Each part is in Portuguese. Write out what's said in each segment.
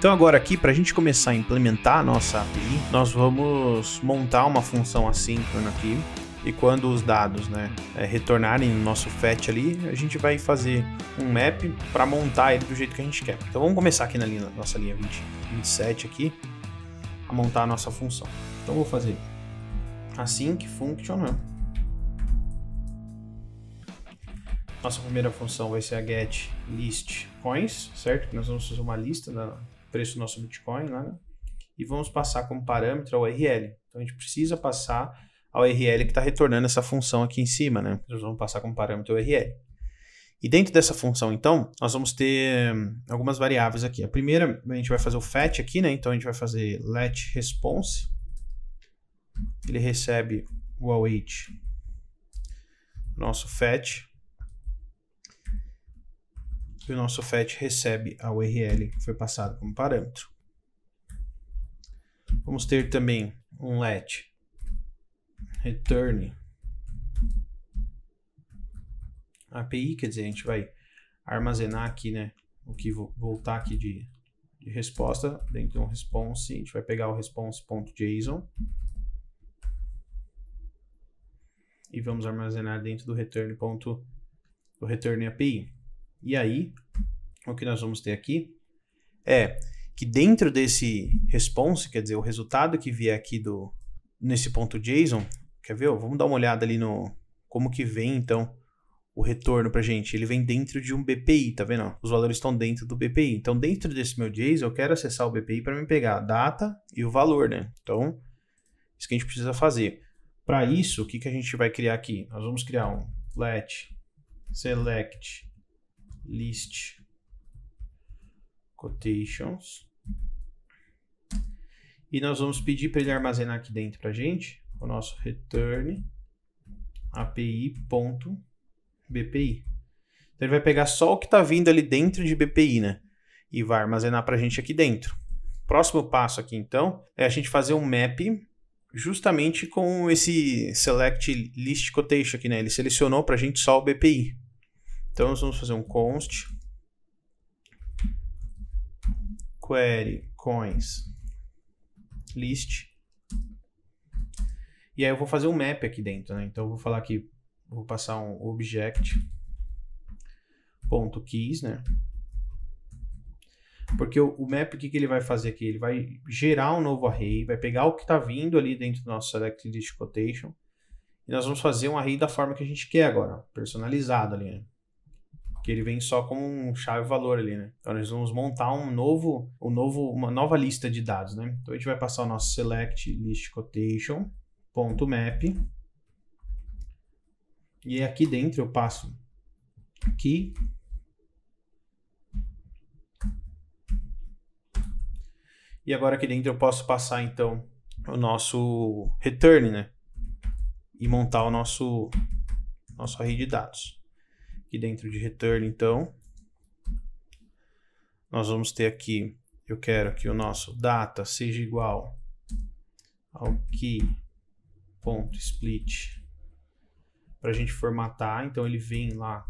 Então agora aqui, para a gente começar a implementar a nossa API, nós vamos montar uma função assíncrona aqui. E quando os dados, retornarem no nosso fetch ali, a gente vai fazer um map para montar ele do jeito que a gente quer. Então vamos começar aqui na nossa linha 27 aqui, a montar a nossa função. Então eu vou fazer async function. Nossa primeira função vai ser a get list coins, certo? Nós vamos fazer uma lista do preço do nosso Bitcoin lá, e vamos passar como parâmetro a URL. Então a gente precisa passar a URL que está retornando essa função aqui em cima, né? Nós vamos passar como parâmetro a URL. E dentro dessa função, então, nós vamos ter algumas variáveis aqui. A primeira, a gente vai fazer o fetch aqui, né? Então a gente vai fazer let response. Ele recebe o await, nosso fetch. E o nosso fetch recebe a URL que foi passada como parâmetro. Vamos ter também um let return API, quer dizer, a gente vai armazenar aqui, né, o que voltar aqui de resposta dentro de um response. A gente vai pegar o response.json e vamos armazenar dentro do return API. E aí, o que nós vamos ter aqui é que dentro desse response, quer dizer, o resultado que vier aqui nesse ponto JSON, quer ver? Vamos dar uma olhada ali no como que vem, então, o retorno pra gente. Ele vem dentro de um BPI, tá vendo? Os valores estão dentro do BPI. Então, dentro desse meu JSON, eu quero acessar o BPI para me pegar a data e o valor, né? Então, isso que a gente precisa fazer. Para isso, o que a gente vai criar aqui? Nós vamos criar um let select list quotations. E nós vamos pedir para ele armazenar aqui dentro para a gente o nosso return API.bpi. Então ele vai pegar só o que está vindo ali dentro de BPI, né? E vai armazenar para a gente aqui dentro. Próximo passo aqui, então, é a gente fazer um map justamente com esse select list quotation aqui, né? Ele selecionou para a gente só o BPI. Então nós vamos fazer um const query coins list. E aí eu vou fazer um map aqui dentro, né? Então eu vou falar aqui, vou passar um object.keys, né? Porque o map, o que ele vai fazer aqui? Ele vai gerar um novo array, vai pegar o que está vindo ali dentro do nosso select list quotation, e nós vamos fazer um array da forma que a gente quer agora, personalizado ali, né? Que ele vem só com um chave-valor ali, né? Então nós vamos montar uma nova lista de dados, né? Então a gente vai passar o nosso select list quotation.map, e aqui dentro eu passo key, e agora aqui dentro eu posso passar então o nosso return, né? E montar o nosso array de dados. Aqui dentro de return, então, nós vamos ter aqui, eu quero que o nosso data seja igual ao key.split, para a gente formatar. Então ele vem lá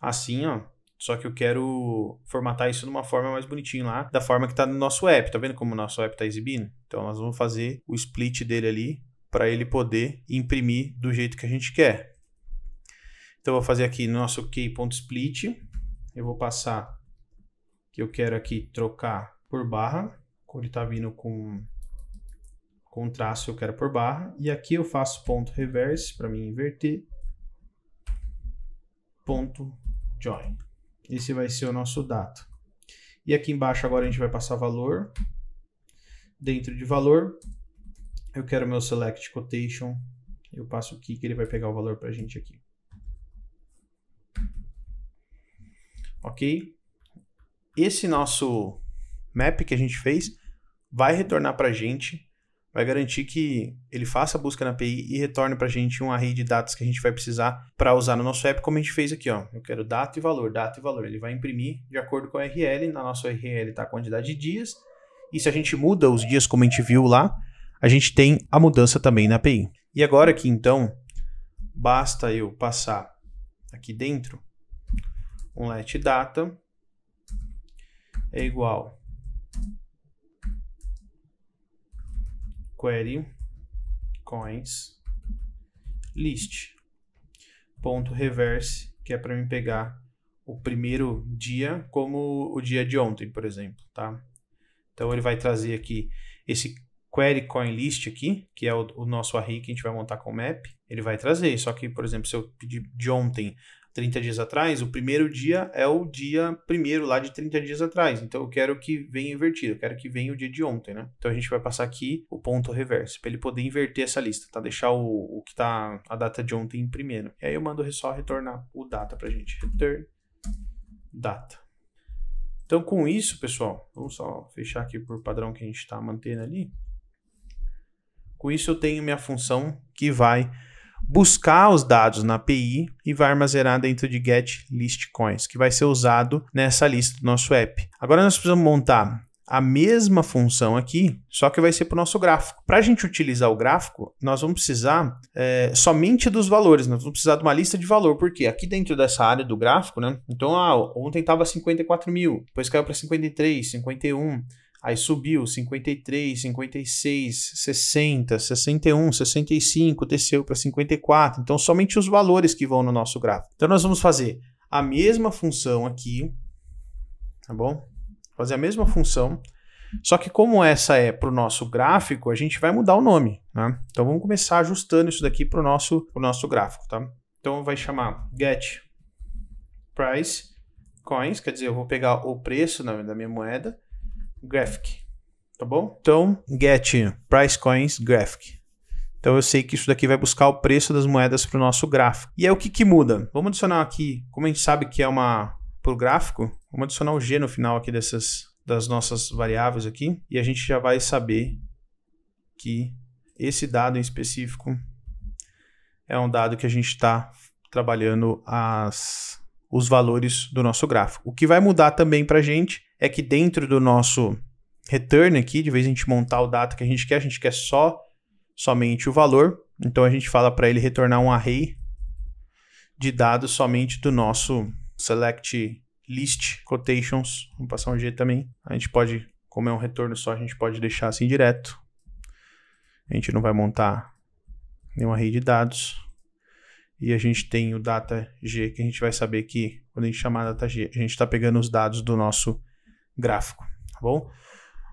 assim, ó, só que eu quero formatar isso de uma forma mais bonitinha lá, da forma que está no nosso app. Tá vendo como o nosso app está exibindo? Então nós vamos fazer o split dele ali, para ele poder imprimir do jeito que a gente quer. Então eu vou fazer aqui no nosso key.split, eu vou passar que eu quero aqui trocar por barra, quando ele está vindo com traço eu quero por barra, e aqui eu faço ponto reverse para mim inverter, ponto join. Esse vai ser o nosso data. E aqui embaixo agora a gente vai passar valor. Dentro de valor, eu quero meu select quotation, eu passo aqui que ele vai pegar o valor para a gente aqui. Ok? Esse nosso map que a gente fez vai retornar para a gente, vai garantir que ele faça a busca na API e retorne para a gente um array de dados que a gente vai precisar para usar no nosso app, como a gente fez aqui, ó. Eu quero data e valor, data e valor. Ele vai imprimir de acordo com a URL. Na nossa URL está a quantidade de dias. E se a gente muda os dias, como a gente viu lá, a gente tem a mudança também na API. E agora aqui, então, basta eu passar aqui dentro um let data é igual query coins list ponto reverse, que é para mim pegar o primeiro dia como o dia de ontem, por exemplo, tá? Então ele vai trazer aqui esse query coin list aqui, que é o nosso array que a gente vai montar com o map, ele vai trazer, só que, por exemplo, se eu pedir de ontem, 30 dias atrás, o primeiro dia é o dia primeiro lá de 30 dias atrás. Então eu quero que venha invertido, eu quero que venha o dia de ontem, né? Então a gente vai passar aqui o ponto reverso, para ele poder inverter essa lista, tá? Deixar o que tá a data de ontem em primeiro. E aí eu mando só retornar o data pra gente. Return data. Então com isso, pessoal, vamos só fechar aqui por padrão que a gente está mantendo ali. Com isso eu tenho minha função que vai buscar os dados na API e vai armazenar dentro de getListCoins, que vai ser usado nessa lista do nosso app. Agora nós precisamos montar a mesma função aqui, só que vai ser para o nosso gráfico. Para a gente utilizar o gráfico, nós vamos precisar somente dos valores, nós vamos precisar de uma lista de valor, porque aqui dentro dessa área do gráfico, né? Então, ontem estava 54 mil, depois caiu para 53, 51, aí subiu 53, 56, 60, 61, 65, desceu para 54. Então, somente os valores que vão no nosso gráfico. Então, nós vamos fazer a mesma função aqui, tá bom? Fazer a mesma função, só que como essa é para o nosso gráfico, a gente vai mudar o nome, né? Então, vamos começar ajustando isso daqui para o nosso gráfico, tá? Então, vai chamar getPriceCoins, quer dizer, eu vou pegar o preço da minha moeda, graphic, tá bom? Então, getPriceCoins graphic. Então, eu sei que isso daqui vai buscar o preço das moedas para o nosso gráfico. E aí, o que muda? Vamos adicionar aqui, como a gente sabe que é para o gráfico, vamos adicionar o G no final aqui das nossas variáveis aqui, e a gente já vai saber que esse dado em específico é um dado que a gente está trabalhando os valores do nosso gráfico. O que vai mudar também para a gente é que dentro do nosso return aqui, de vez em a gente montar o dado que a gente quer somente o valor. Então a gente fala para ele retornar um array de dados somente do nosso select list quotations. Vamos passar um G também. A gente pode, como é um retorno só, a gente pode deixar assim direto. A gente não vai montar nenhum array de dados. E a gente tem o data G, que a gente vai saber que quando a gente chamar data G, a gente está pegando os dados do nosso gráfico, tá bom?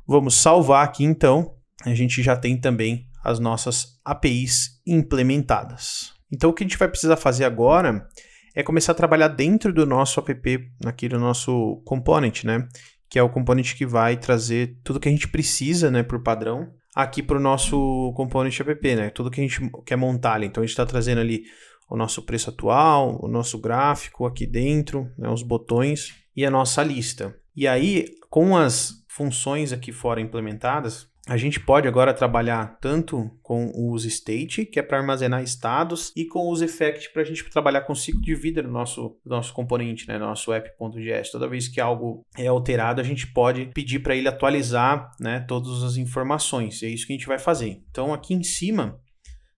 Vamos salvar aqui então, a gente já tem também as nossas APIs implementadas. Então o que a gente vai precisar fazer agora é começar a trabalhar dentro do nosso app, aqui do nosso component, né? Que é o component que vai trazer tudo que a gente precisa, né, por padrão, aqui para o nosso component app, né? Tudo que a gente quer montar ali. Então a gente está trazendo ali o nosso preço atual, o nosso gráfico aqui dentro, né, os botões e a nossa lista. E aí, com as funções aqui fora implementadas, a gente pode agora trabalhar tanto com o useState, que é para armazenar estados, e com o useEffect para a gente trabalhar com o ciclo de vida do nosso componente, né, nosso app.js. Toda vez que algo é alterado, a gente pode pedir para ele atualizar, né, todas as informações. E é isso que a gente vai fazer. Então, aqui em cima,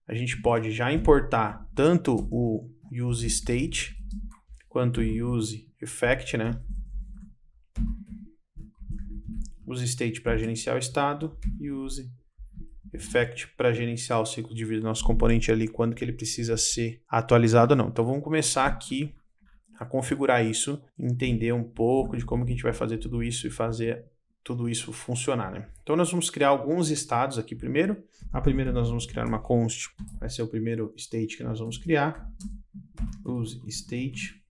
a gente pode já importar tanto o useState quanto o useEffect, né? useState para gerenciar o estado e useEffect para gerenciar o ciclo de vida do nosso componente ali, quando que ele precisa ser atualizado ou não. Então vamos começar aqui a configurar isso, entender um pouco de como que a gente vai fazer tudo isso e fazer tudo isso funcionar, né? Então nós vamos criar alguns estados aqui primeiro. A primeira nós vamos criar uma const, vai ser o primeiro state que nós vamos criar, useState.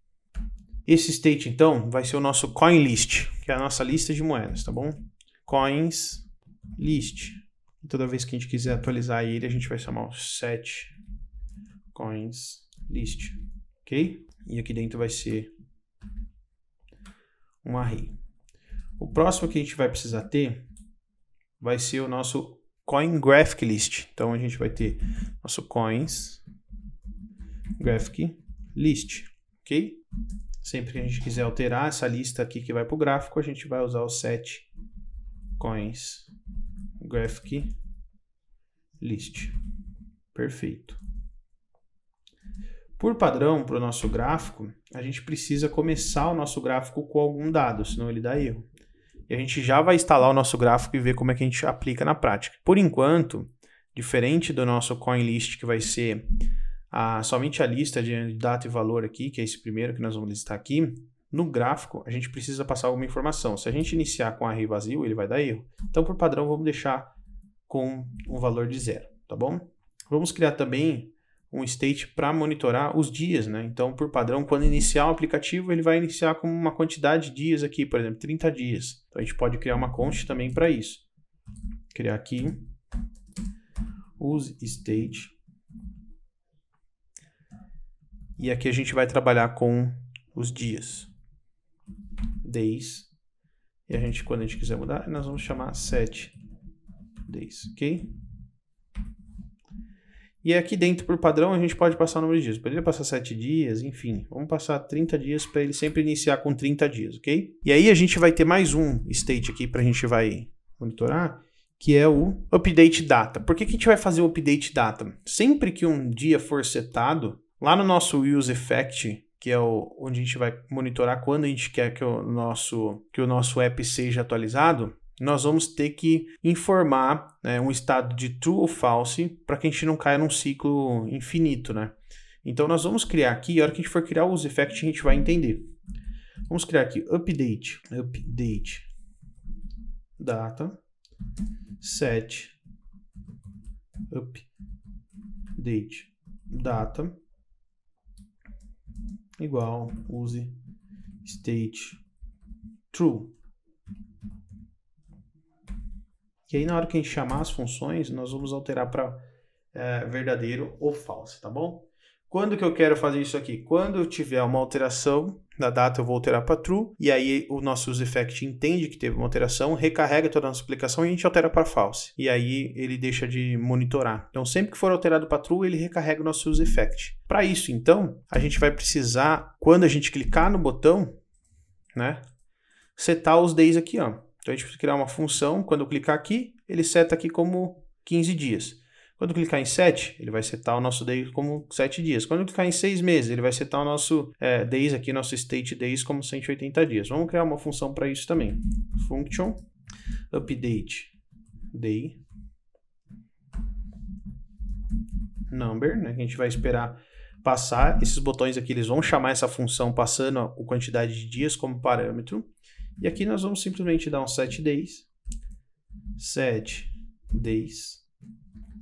Esse state, então, vai ser o nosso coin list, que é a nossa lista de moedas, tá bom? Coins list. E toda vez que a gente quiser atualizar ele, a gente vai chamar o set coins list, ok? E aqui dentro vai ser um array. O próximo que a gente vai precisar ter vai ser o nosso coin graphic list. Então a gente vai ter nosso coins graphic list, ok? Sempre que a gente quiser alterar essa lista aqui que vai para o gráfico, a gente vai usar o set coins graphic list. Perfeito. Por padrão, para o nosso gráfico, a gente precisa começar o nosso gráfico com algum dado, senão ele dá erro. e a gente já vai instalar o nosso gráfico e ver como é que a gente aplica na prática. Por enquanto, diferente do nosso CoinList, que vai ser somente a lista de data e valor aqui, que é esse primeiro que nós vamos listar aqui, no gráfico a gente precisa passar alguma informação. Se a gente iniciar com array vazio, ele vai dar erro. Então, por padrão, vamos deixar com um valor de 0, tá bom? Vamos criar também um state para monitorar os dias, né? Então, por padrão, quando iniciar o aplicativo, ele vai iniciar com uma quantidade de dias aqui, por exemplo, 30 dias. Então, a gente pode criar uma const também para isso. Criar aqui, use state. E aqui a gente vai trabalhar com os dias. Days. E a gente, quando a gente quiser mudar, nós vamos chamar set days, ok? E aqui dentro, por padrão, a gente pode passar o número de dias. Poderia passar 7 dias, enfim. Vamos passar 30 dias para ele sempre iniciar com 30 dias, ok? E aí a gente vai ter mais um state aqui para a gente vai monitorar, que é o update data. Por que a gente vai fazer o update data? Sempre que um dia for setado, lá no nosso use effect, que é onde a gente vai monitorar quando a gente quer que o nosso app seja atualizado, nós vamos ter que informar, né, um estado de true ou false para que a gente não caia num ciclo infinito, né? Então nós vamos criar aqui, a hora que a gente for criar o use effect, a gente vai entender. Vamos criar aqui update data set update data igual use state true. E aí na hora que a gente chamar as funções, nós vamos alterar para verdadeiro ou false, tá bom? Quando que eu quero fazer isso aqui? Quando eu tiver uma alteração da data, eu vou alterar para true, e aí o nosso useEffect entende que teve uma alteração, recarrega toda a nossa aplicação e a gente altera para false. E aí ele deixa de monitorar. Então sempre que for alterado para true, ele recarrega o nosso useEffect. Para isso, então, a gente vai precisar, quando a gente clicar no botão, né, setar os days aqui, ó. Então a gente precisa criar uma função, quando eu clicar aqui, ele seta aqui como 15 dias. Quando eu clicar em 7, ele vai setar o nosso days como 7 dias. Quando eu clicar em 6 meses, ele vai setar o nosso days aqui, nosso state days como 180 dias. Vamos criar uma função para isso também. Function update day number, né? Que a gente vai esperar passar. Esses botões aqui, eles vão chamar essa função passando a quantidade de dias como parâmetro. E aqui nós vamos simplesmente dar um set days.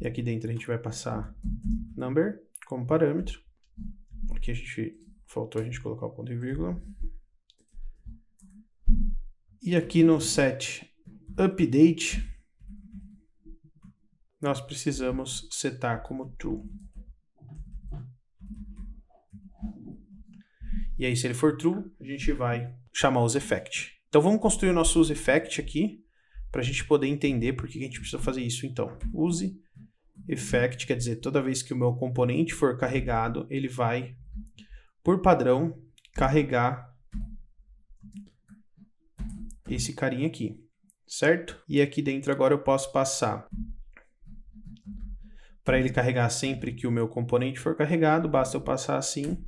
E aqui dentro a gente vai passar number como parâmetro. Aqui faltou a gente colocar o ponto e vírgula. E aqui no set update, nós precisamos setar como true. E aí se ele for true, a gente vai chamar o useEffect. Então vamos construir o nosso useEffect aqui, para a gente poder entender por que a gente precisa fazer isso então. useEffect quer dizer, toda vez que o meu componente for carregado, ele vai, por padrão, carregar esse carinha aqui, certo? E aqui dentro agora eu posso passar para ele carregar sempre que o meu componente for carregado, basta eu passar assim,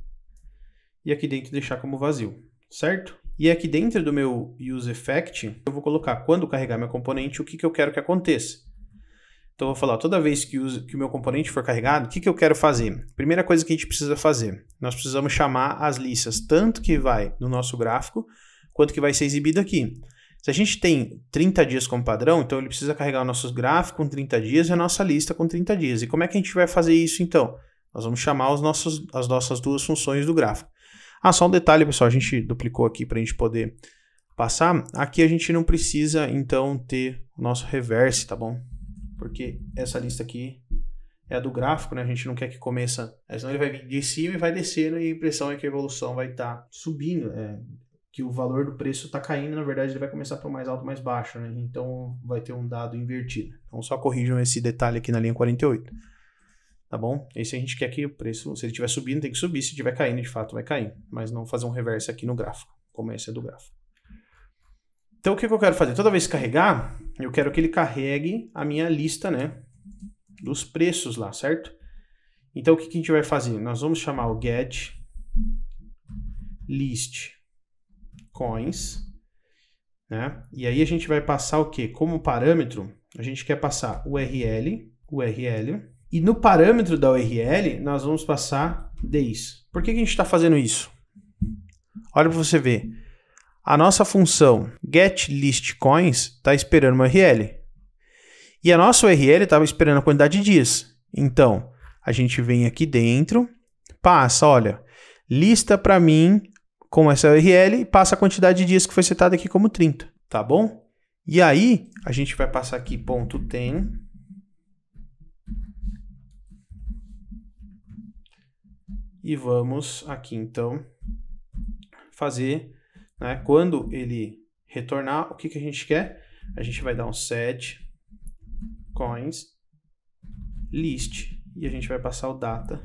e aqui dentro deixar como vazio, certo? E aqui dentro do meu useEffect, eu vou colocar, quando carregar meu componente, o que eu quero que aconteça. Então eu vou falar, toda vez que o meu componente for carregado, o que eu quero fazer? Primeira coisa que a gente precisa fazer, nós precisamos chamar as listas, tanto que vai no nosso gráfico, quanto que vai ser exibido aqui. Se a gente tem 30 dias como padrão, então ele precisa carregar o nosso gráfico com 30 dias e a nossa lista com 30 dias. E como é que a gente vai fazer isso então? Nós vamos chamar as nossas duas funções do gráfico. Só um detalhe, pessoal, a gente duplicou aqui para a gente poder passar. Aqui a gente não precisa, então, ter o nosso reverse, tá bom? Porque essa lista aqui é a do gráfico, né? A gente não quer que começa, senão ele vai vir de cima e vai descendo e a impressão é que a evolução vai estar subindo, que o valor do preço está caindo, na verdade ele vai começar para o mais alto, mais baixo, né? Então vai ter um dado invertido. Então só corrijam esse detalhe aqui na linha 48. Tá bom? Esse a gente quer que o preço, se ele estiver subindo, tem que subir. Se estiver caindo, de fato, vai cair. Mas não fazer um reverse aqui no gráfico, como esse é do gráfico. Então, o que eu quero fazer? Toda vez que carregar, eu quero que ele carregue a minha lista, né? Dos preços lá, certo? Então, o que a gente vai fazer? Nós vamos chamar o get list coins, né? E aí a gente vai passar o quê? Como parâmetro, a gente quer passar URL, e no parâmetro da URL nós vamos passar days. Por que a gente está fazendo isso? Olha para você ver. A nossa função getListCoins está esperando uma URL. E a nossa URL estava esperando a quantidade de dias. Então, a gente vem aqui dentro, passa, olha, lista para mim com essa URL e passa a quantidade de dias que foi setada aqui como 30, tá bom? E aí, a gente vai passar aqui ponto .tem. E vamos aqui, então, fazer, né, quando ele retornar, o que a gente quer? A gente vai dar um set coins list e a gente vai passar o data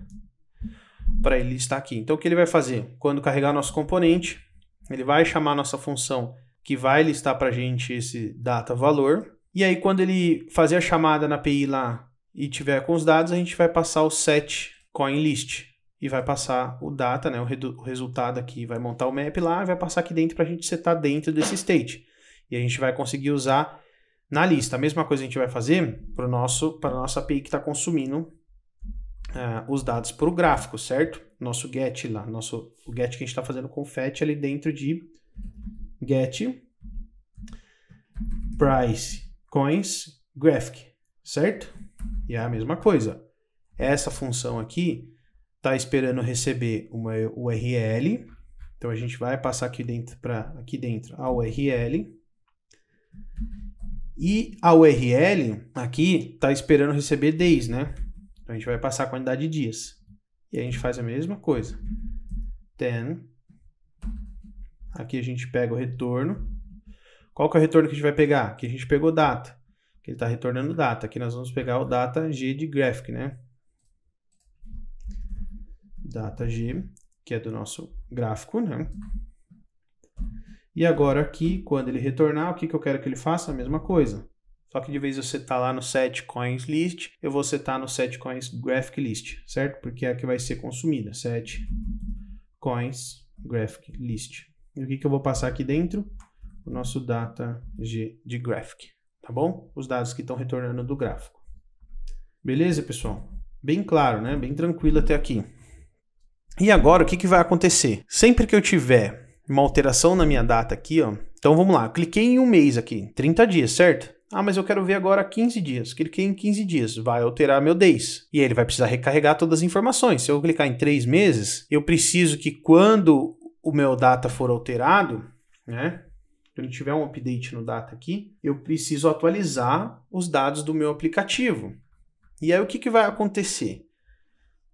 para ele listar aqui. Então, o que ele vai fazer? Quando carregar nosso componente, ele vai chamar a nossa função que vai listar para a gente esse data valor. E aí, quando ele fazer a chamada na API lá e tiver com os dados, a gente vai passar o set coin list e vai passar o data, né, o resultado aqui, vai montar o map lá e vai passar aqui dentro para a gente setar dentro desse state. E a gente vai conseguir usar na lista. A mesma coisa a gente vai fazer para a nossa API que está consumindo os dados para o gráfico, certo? Nosso get lá, o get que a gente está fazendo com o fetch ali dentro de get price coins graphic, certo? E é a mesma coisa. Essa função aqui está esperando receber uma URL, então a gente vai passar aqui dentro a URL. E a URL aqui está esperando receber days, né? Então a gente vai passar a quantidade de dias. E a gente faz a mesma coisa. Then, aqui a gente pega o retorno. Qual que é o retorno que a gente vai pegar? Aqui a gente pegou data, que ele está retornando data. Aqui nós vamos pegar o data G de graphic, né? Data G, que é do nosso gráfico, né? E agora aqui, quando ele retornar, o que eu quero que ele faça? A mesma coisa. Só que de vez de eu setar lá no set coins list, eu vou setar no set coins graphic list, certo? Porque é a que vai ser consumida. Set coins graphic list. E o que eu vou passar aqui dentro? O nosso data G de graphic, tá bom? Os dados que estão retornando do gráfico. Beleza, pessoal? Bem claro, né? Bem tranquilo até aqui. E agora, o que vai acontecer? Sempre que eu tiver uma alteração na minha data aqui, ó. Então vamos lá, eu cliquei em um mês aqui, 30 dias, certo? Ah, mas eu quero ver agora 15 dias. Cliquei em 15 dias, vai alterar meu days. E aí ele vai precisar recarregar todas as informações. Se eu clicar em 3 meses, eu preciso que quando o meu data for alterado, né? Quando tiver um update no data aqui, eu preciso atualizar os dados do meu aplicativo. E aí o que vai acontecer?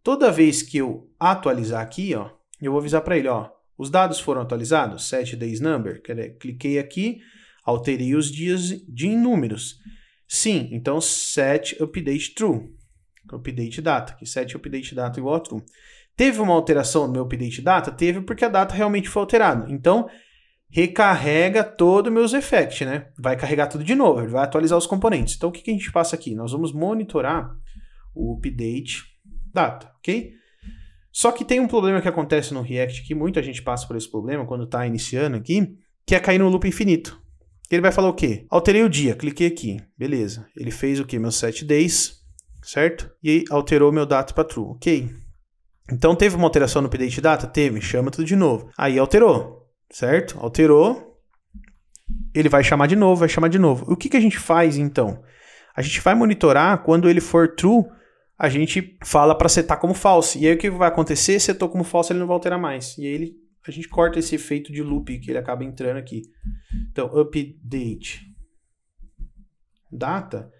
Toda vez que eu atualizar aqui, ó, eu vou avisar para ele, ó, os dados foram atualizados, set days number, cliquei aqui, alterei os dias em números. Sim, então set update true, update data, que set update data igual a true. Teve uma alteração no meu update data? Teve, porque a data realmente foi alterada. Então, recarrega todo o meus effect, né? Vai carregar tudo de novo, ele vai atualizar os componentes. Então, o que a gente passa aqui? Nós vamos monitorar o update data, ok? Só que tem um problema que acontece no React aqui, muita gente passa por esse problema quando está iniciando aqui, que é cair no loop infinito. Ele vai falar o quê? Alterei o dia, cliquei aqui, beleza. Ele fez o quê? Meus 7 days, certo? E alterou meu data para true, ok? Então teve uma alteração no update data? Teve, chama tudo de novo. Aí alterou, certo? Alterou, ele vai chamar de novo, vai chamar de novo. O que a gente faz então? A gente vai monitorar quando ele for true, a gente fala para setar como false. E aí o que vai acontecer? Setou como false, ele não vai alterar mais. E aí a gente corta esse efeito de loop que ele acaba entrando aqui. Então, update data,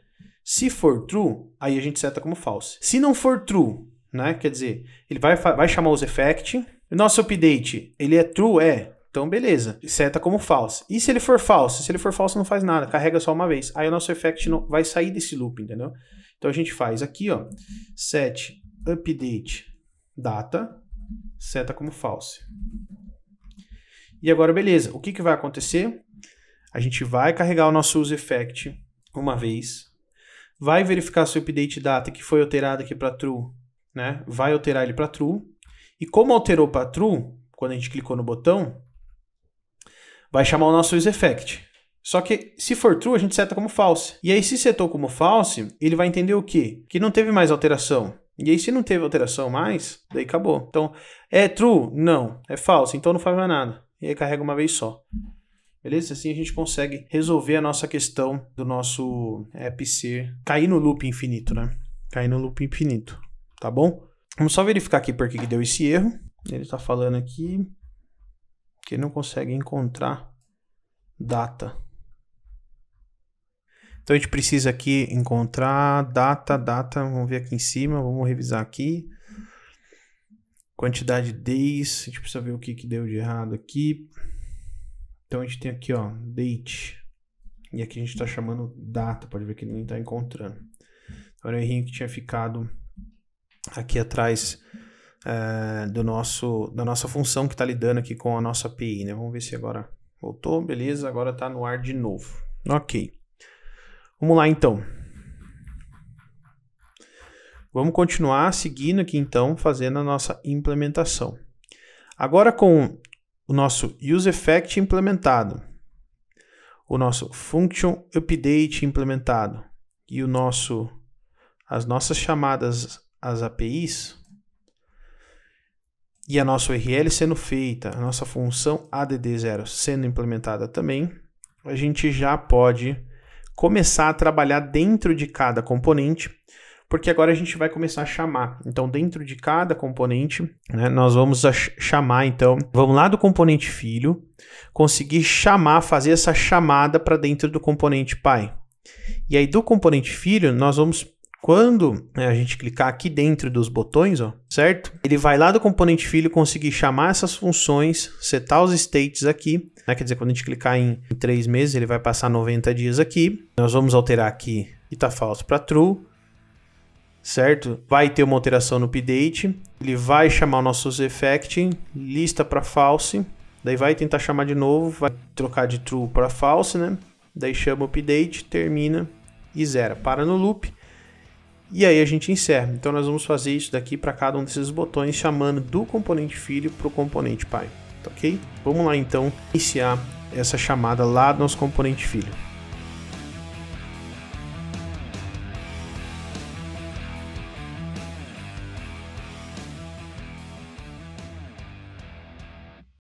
se for true, aí a gente seta como false. Se não for true, né? Quer dizer, ele vai chamar os effect. Nosso update, ele é true? É. Então, beleza. Seta como false. E se ele for false? Se ele for false, não faz nada. Carrega só uma vez. Aí o nosso effect não vai sair desse loop, entendeu? Então, a gente faz aqui, ó. Set update data, seta como false. E agora, beleza. O que vai acontecer? A gente vai carregar o nosso useEffect uma vez. Vai verificar se o update data que foi alterado aqui para true, né? Vai alterar ele para true. E como alterou para true, quando a gente clicou no botão, vai chamar o nosso useEffect. Só que se for true, a gente seta como false. E aí se setou como false, ele vai entender o quê? Que não teve mais alteração. E aí se não teve alteração mais, daí acabou. Então, é true? Não. É false, então não faz mais nada. E aí carrega uma vez só. Beleza? Assim a gente consegue resolver a nossa questão do nosso app ser cair no loop infinito, né? Cair no loop infinito. Tá bom? Vamos só verificar aqui por que deu esse erro. Ele está falando aqui que não consegue encontrar data. Então a gente precisa aqui encontrar data. Vamos ver aqui em cima, vamos revisar aqui. Quantidade de days, a gente precisa ver o que deu de errado aqui. Então a gente tem aqui, ó, date. E aqui a gente está chamando data, pode ver que ele nem está encontrando. Então era o errinho que tinha ficado aqui atrás da nossa função que está lidando aqui com a nossa API, né? Vamos ver se agora voltou, beleza, agora está no ar de novo. Ok. Vamos lá então. Vamos continuar seguindo aqui então, fazendo a nossa implementação. Agora com o nosso useEffect implementado, o nosso function update implementado e as nossas chamadas às APIs e a nossa URL sendo feita, a nossa função add0 sendo implementada também, a gente já pode começar a trabalhar dentro de cada componente, porque agora a gente vai começar a chamar. Então, dentro de cada componente, né, nós vamos chamar, então, vamos lá do componente filho, conseguir chamar, fazer essa chamada para dentro do componente pai. E aí, do componente filho, nós vamos, quando a gente clicar aqui dentro dos botões, ó, certo? Ele vai lá do componente filho conseguir chamar essas funções, setar os states aqui, né? Quer dizer, quando a gente clicar em 3 meses, ele vai passar 90 dias aqui. Nós vamos alterar aqui que está falso para true, certo? Vai ter uma alteração no update, ele vai chamar o nosso useEffect, lista para false, daí vai tentar chamar de novo, vai trocar de true para false, né? Daí chama o update, termina e zera, para no loop. E aí a gente encerra. Então nós vamos fazer isso daqui para cada um desses botões, chamando do componente filho para o componente pai, tá ok? Vamos lá então iniciar essa chamada lá do nosso componente filho.